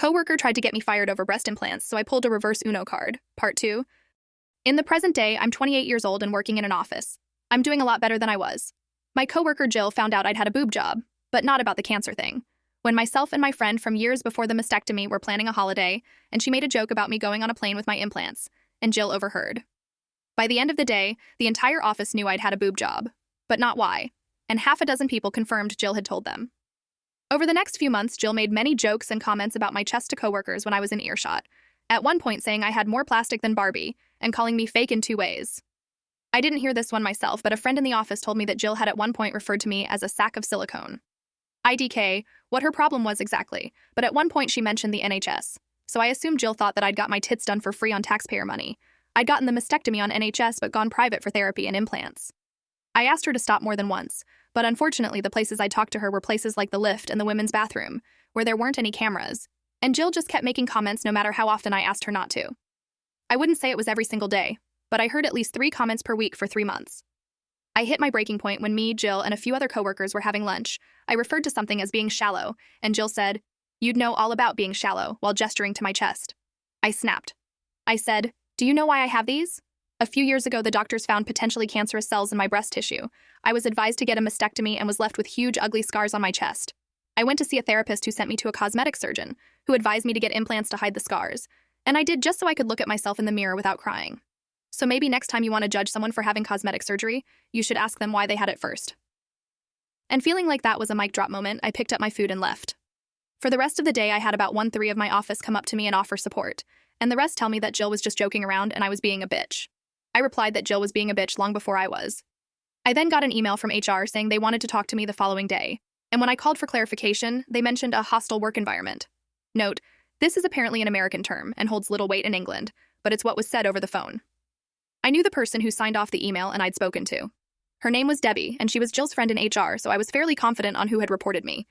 coworker tried to get me fired over breast implants, so I pulled a reverse Uno card. Part 2. In the present day, I'm 28 years old and working in an office. I'm doing a lot better than I was. My coworker Jill found out I'd had a boob job, but not about the cancer thing. When myself and my friend from years before the mastectomy were planning a holiday, and she made a joke about me going on a plane with my implants, and Jill overheard. By the end of the day, the entire office knew I'd had a boob job, but not why, and half a dozen people confirmed Jill had told them. Over the next few months, Jill made many jokes and comments about my chest to coworkers when I was in earshot, at one point saying I had more plastic than Barbie, and calling me fake in 2 ways. I didn't hear this one myself, but a friend in the office told me that Jill had at one point referred to me as a sack of silicone. IDK, what her problem was exactly, but at one point she mentioned the NHS, so I assumed Jill thought that I'd got my tits done for free on taxpayer money. I'd gotten the mastectomy on NHS but gone private for therapy and implants. I asked her to stop more than once, but unfortunately the places I talked to her were places like the lift and the women's bathroom, where there weren't any cameras, and Jill just kept making comments no matter how often I asked her not to. I wouldn't say it was every single day, but I heard at least 3 comments per week for 3 months. I hit my breaking point when me, Jill, and a few other coworkers were having lunch. I referred to something as being shallow, and Jill said, "You'd know all about being shallow," while gesturing to my chest. I snapped. I said, "Do you know why I have these? A few years ago, the doctors found potentially cancerous cells in my breast tissue. I was advised to get a mastectomy and was left with huge, ugly scars on my chest. I went to see a therapist who sent me to a cosmetic surgeon, who advised me to get implants to hide the scars. And I did just so I could look at myself in the mirror without crying. So maybe next time you want to judge someone for having cosmetic surgery, you should ask them why they had it first." And feeling like that was a mic drop moment, I picked up my food and left. For the rest of the day, I had about 1/3 of my office come up to me and offer support, and the rest tell me that Jill was just joking around and I was being a bitch. I replied that Jill was being a bitch long before I was. I then got an email from HR saying they wanted to talk to me the following day, and when I called for clarification, they mentioned a hostile work environment. Note, this is apparently an American term and holds little weight in England, but it's what was said over the phone. I knew the person who signed off the email and I'd spoken to. Her name was Debbie, and she was Jill's friend in HR, so I was fairly confident on who had reported me.